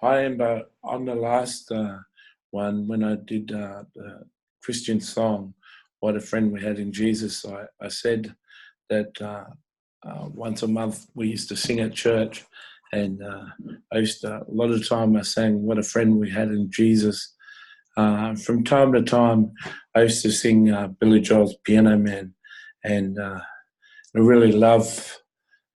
I am on the last one when I did the Christian song, "What a Friend We Had in Jesus." I said that once a month we used to sing at church, and I used to, a lot of the time I sang "What a Friend We Had in Jesus." From time to time, I used to sing Billy Joel's "Piano Man," and I really love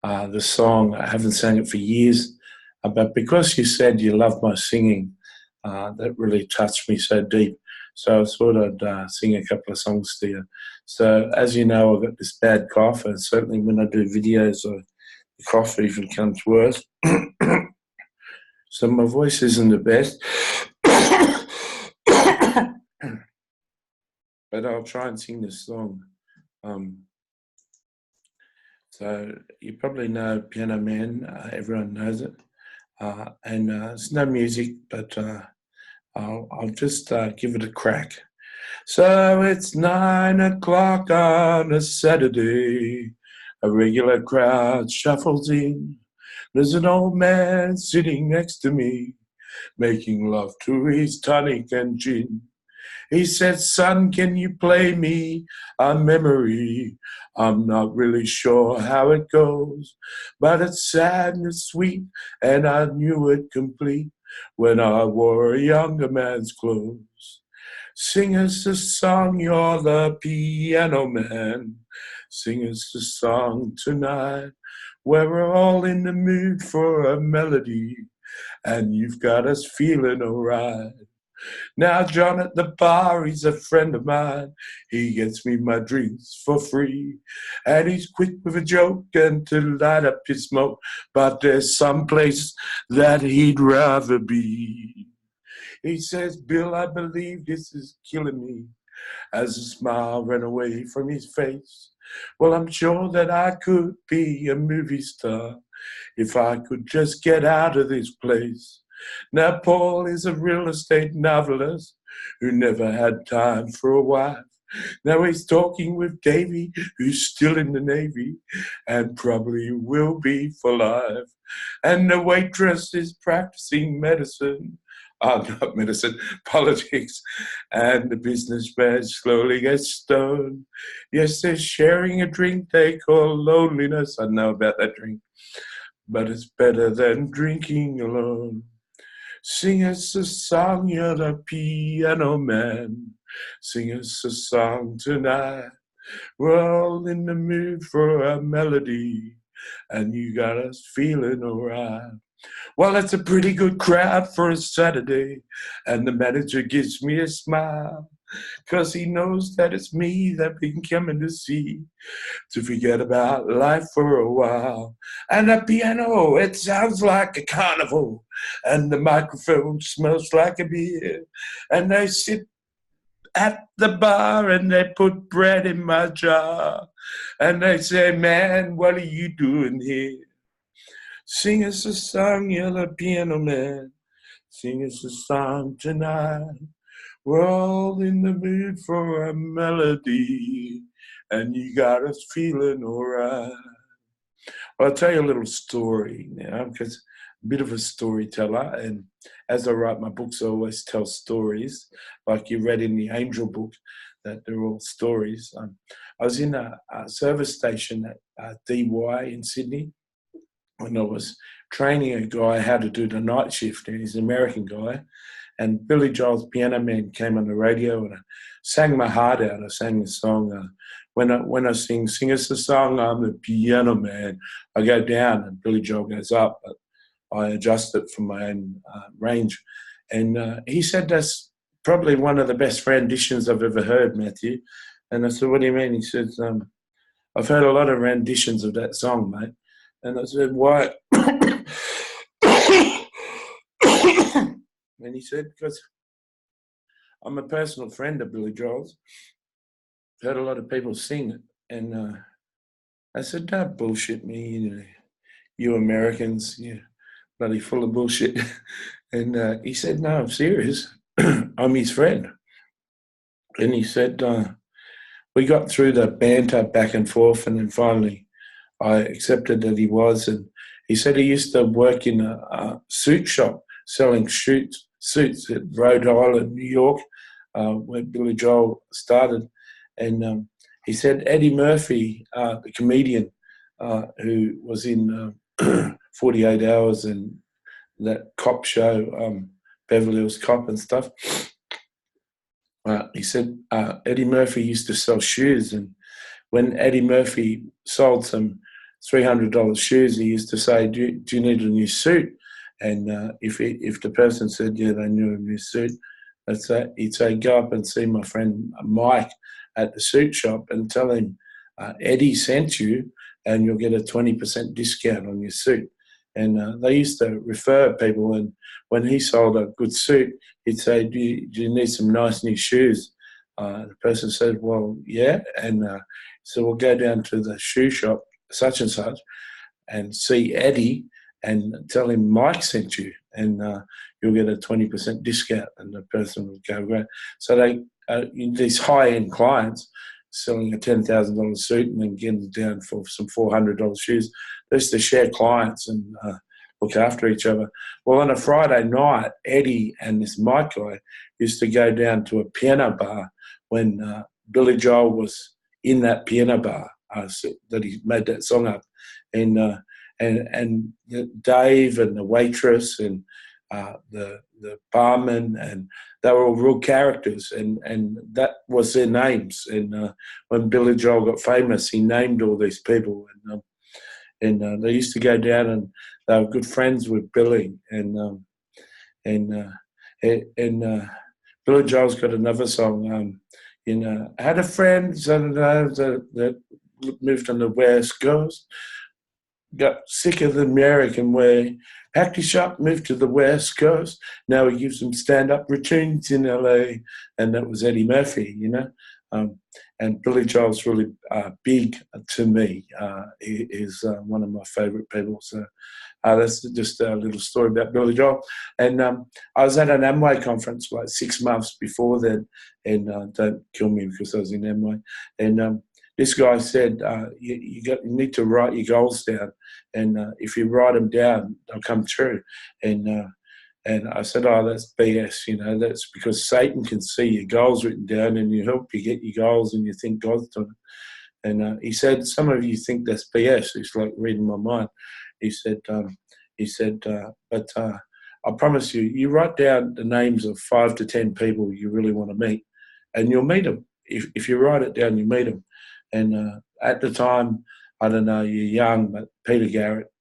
the song. I haven't sang it for years, but because you said you love my singing, that really touched me so deep. So I thought I'd sing a couple of songs to you. So as you know, I've got this bad cough, and certainly when I do videos, the cough even comes worse. So my voice isn't the best, but I'll try and sing this song. So you probably know Piano Man, everyone knows it. And it's no music, but I'll just give it a crack. So it's 9 o'clock on a Saturday. A regular crowd shuffles in. There's an old man sitting next to me, making love to his tonic and gin. He said, "Son, can you play me a memory? I'm not really sure how it goes, but it's sad and it's sweet, and I knew it complete when I wore a younger man's clothes. Sing us a song, you're the piano man. Sing us a song tonight, where we're all in the mood for a melody, and you've got us feeling alright. Now John at the bar, he's a friend of mine. He gets me my drinks for free. And he's quick with a joke and to light up his smoke. But there's some place that he'd rather be. He says, "Bill, I believe this is killing me." As a smile ran away from his face. "Well, I'm sure that I could be a movie star if I could just get out of this place. Now, Paul is a real estate novelist who never had time for a wife. Now he's talking with Davy, who's still in the Navy and probably will be for life. And the waitress is practicing medicine. Not medicine, politics. And the businessman slowly gets stoned. Yes, they're sharing a drink they call loneliness. I know about that drink. But it's better than drinking alone. Sing us a song, you're the piano man. Sing us a song tonight. We're all in the mood for a melody, and you got us feeling alright. Well, it's a pretty good crowd for a Saturday, and the manager gives me a smile, 'cause he knows that it's me that been coming to see, to forget about life for a while. And the piano, it sounds like a carnival, and the microphone smells like a beer. And they sit at the bar and they put bread in my jar. And they say, "Man, what are you doing here? Sing us a song, you're the piano man. Sing us a song tonight. We're all in the mood for a melody, and you got us feeling alright." Well, I'll tell you a little story now, because I'm a bit of a storyteller, and as I write my books, I always tell stories, like you read in the Angel book, that they're all stories. I was in a service station at DY in Sydney when I was training a guy how to do the night shift, and he's an American guy. And Billy Joel's "Piano Man" came on the radio, and I sang my heart out. I sang the song. When I sing us a song, I'm the piano man. I go down, and Billy Joel goes up. But I adjust it for my own range. And he said, "That's probably one of the best renditions I've ever heard, Matthew." And I said, "What do you mean?" He says, "I've heard a lot of renditions of that song, mate." And I said, "Why?" And he said, "Because I'm a personal friend of Billy Joel's. Heard a lot of people sing it." And I said, "Don't bullshit me, you Americans, you're bloody full of bullshit." And he said, "No, I'm serious. I'm his friend." And he said, we got through the banter back and forth, and then finally I accepted that he was. And he said he used to work in a suit shop selling suits at Rhode Island, New York, where Billy Joel started. And he said Eddie Murphy, the comedian who was in 48 Hours and that cop show, Beverly Hills Cop and stuff, he said Eddie Murphy used to sell shoes, and when Eddie Murphy sold some $300 shoes, he used to say, do you need a new suit? And if the person said, yeah, they knew a new suit, he'd say, go up and see my friend Mike at the suit shop and tell him Eddie sent you and you'll get a 20% discount on your suit. And they used to refer people, and when he sold a good suit, he'd say, do you need some nice new shoes? The person said, well, yeah. And so we'll go down to the shoe shop, such and such, and see Eddie and tell him Mike sent you, and you'll get a 20% discount. And the person would go, great. So these high-end clients selling a $10,000 suit and then getting down for some $400 shoes, they used to share clients and look after each other. Well, on a Friday night, Eddie and this Mike guy used to go down to a piano bar when Billy Joel was in that piano bar that he made that song up. And Dave and the waitress and the barman, and they were all real characters, and that was their names. And when Billy Joel got famous, he named all these people, and they used to go down, and they were good friends with Billy. And Billy Joel's got another song. I had a friend that moved on the West Coast, got sick of the American way, packed his shop, moved to the West Coast. Now he gives them stand-up routines in LA, and that was Eddie Murphy, and Billy Joel's really big to me. He is one of my favourite people. So that's just a little story about Billy Joel. And I was at an Amway conference like 6 months before then, and don't kill me because I was in Amway. And this guy said, you need to write your goals down, and if you write them down, they'll come true. And I said, oh, that's BS, that's because Satan can see your goals written down and you help you get your goals and you think God's done it. And he said, some of you think that's BS. It's like reading my mind. He said, but I promise you, you write down the names of 5 to 10 people you really want to meet, and you'll meet them. If you write it down, you meet them. And at the time, I don't know, you're young, but Peter Garrett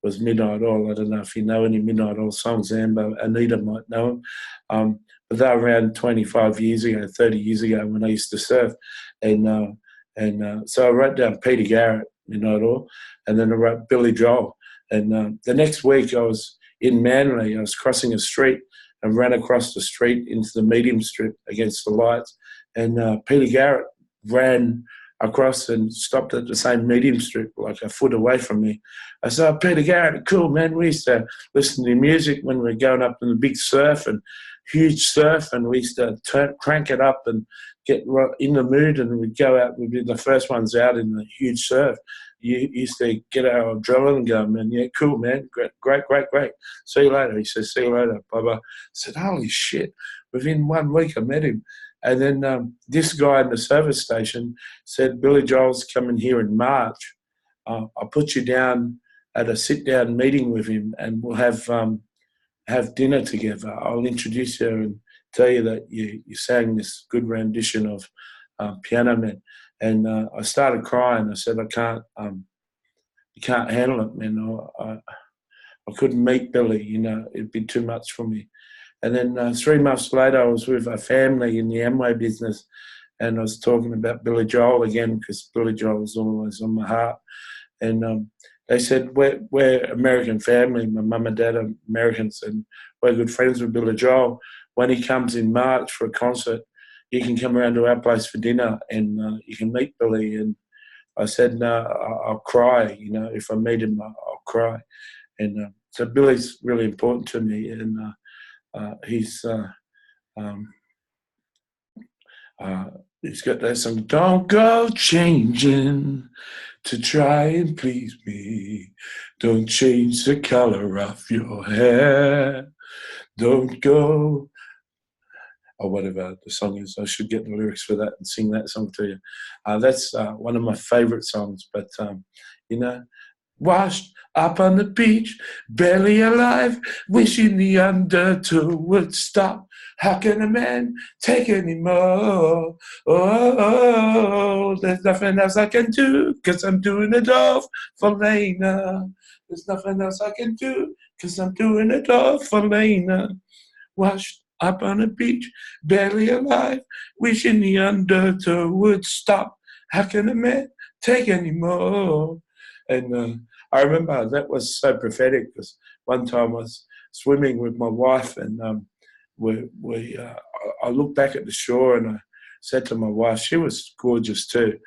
was Midnight Oil. I don't know if you know any Midnight Oil songs, Amber. Anita might know them. But they were around 25 years ago, 30 years ago when I used to surf. And so I wrote down Peter Garrett, Midnight Oil, and then I wrote Billy Joel. And the next week I was in Manly. I was crossing a street and ran across the street into the medium strip against the lights. And Peter Garrett ran across and stopped at the same medium strip, like a foot away from me. I said, oh, Peter Garrett, cool, man. We used to listen to music when we were going up in the big surf and huge surf, and we used to crank it up and get in the mood, and we'd go out. We'd be the first ones out in the huge surf. You used to get our adrenaline going, man. Yeah, cool, man. Great. See you later. He says, see you later. Bye-bye. I said, holy shit. Within 1 week, I met him. And then this guy in the service station said, Billy Joel's coming here in March. I'll put you down at a sit-down meeting with him, and we'll have dinner together. I'll introduce you and tell you that you sang this good rendition of Piano Man. And I started crying. I said, I can't handle it, man. I couldn't meet Billy, it'd be too much for me. And then 3 months later, I was with a family in the Amway business, and I was talking about Billy Joel again because Billy Joel was always on my heart. And they said, we're American family. My mum and dad are Americans, and we're good friends with Billy Joel. When he comes in March for a concert, you can come around to our place for dinner and you can meet Billy. And I said, no, I'll cry. If I meet him, I'll cry. And so Billy's really important to me, and he's got that song, don't go changing to try and please me. Don't change the color of your hair. don't go, or whatever the song is. I should get the lyrics for that and sing that song to you. That's one of my favorite songs. But, you know, washed up on the beach, barely alive, wishing the undertow would stop. How can a man take any more? Oh, there's nothing else I can do, 'cause I'm doing it all for Lena. There's nothing else I can do, 'cause I'm doing it all for Lena. Washed up on a beach, barely alive, wishing the undertow would stop. How can a man take any more? And I remember that was so prophetic, because one time I was swimming with my wife, and I looked back at the shore and I said to my wife, she was gorgeous too.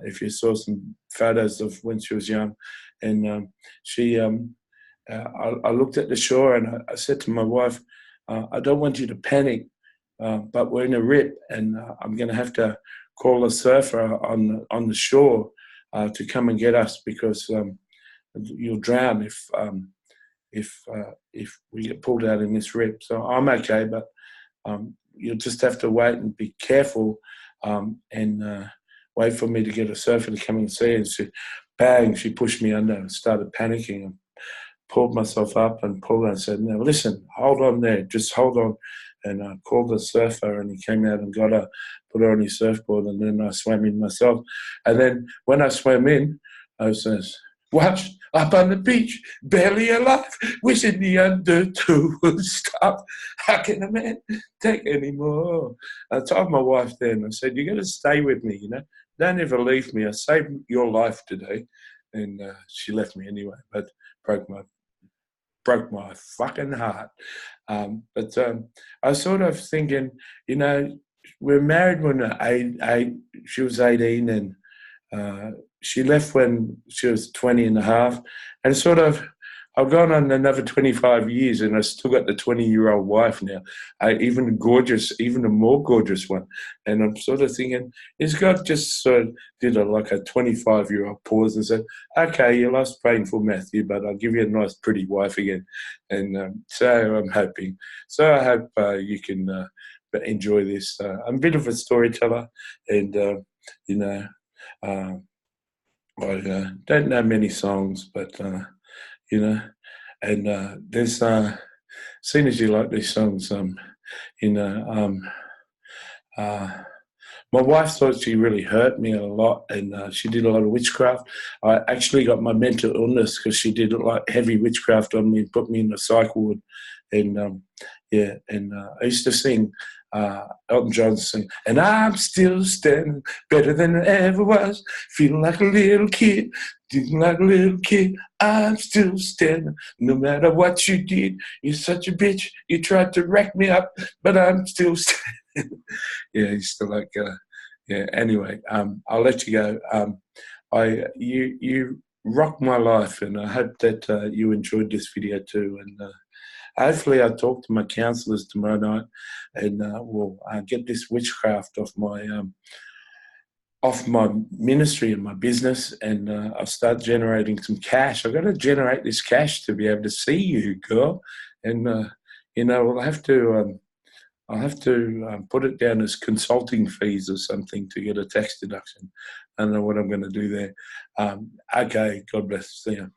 If you saw some photos of when she was young, and I looked at the shore and I said to my wife, I don't want you to panic, but we're in a rip, and I'm going to have to call a surfer on the shore to come and get us, because you'll drown if we get pulled out in this rip. So I'm okay, but you'll just have to wait and be careful, and wait for me to get a surfer to come and see. And she pushed me under and started panicking, and pulled myself up and pulled her and said, "Now listen, hold on there, just hold on." And I called the surfer, and he came out and got her, put her on his surfboard, and then I swam in myself. And then when I swam in, I was washed up on the beach, barely alive, wishing the undertow would stop. How can a man take any more? I told my wife then, I said, "You're going to stay with me, don't ever leave me. I saved your life today." And she left me anyway, but broke my fucking heart. But I was sort of thinking, we're married when she was 18, and she left when she was 20 and a half. And sort of, I've gone on another 25 years, and I still got the 20-year-old wife now, even a more gorgeous one. And I'm sort of thinking, is God just sort of did like a 25-year-old pause and said, "Okay, you lost painful Matthew, but I'll give you a nice, pretty wife again." And so I'm hoping. So I hope you can enjoy this. I'm a bit of a storyteller, and I don't know many songs, but and there's seeing as you like these songs, you know, my wife thought she really hurt me a lot, and she did a lot of witchcraft. I actually got my mental illness because she did like heavy witchcraft on me and put me in a cycle ward. And I used to sing Elton John sing, "And I'm still standing better than I ever was, feeling like a little kid, feeling like a little kid. I'm still standing, no matter what you did. You're such a bitch. You tried to wreck me up, but I'm still standing." Yeah, he's still like, yeah. Anyway, I'll let you go. You rock my life, and I hope that you enjoyed this video too. And hopefully, I'll talk to my counsellors tomorrow night, and we'll get this witchcraft off my ministry and my business, and I'll start generating some cash. I've got to generate this cash to be able to see you, girl. And I'll have to put it down as consulting fees or something to get a tax deduction. I don't know what I'm going to do there. Okay, God bless. See you.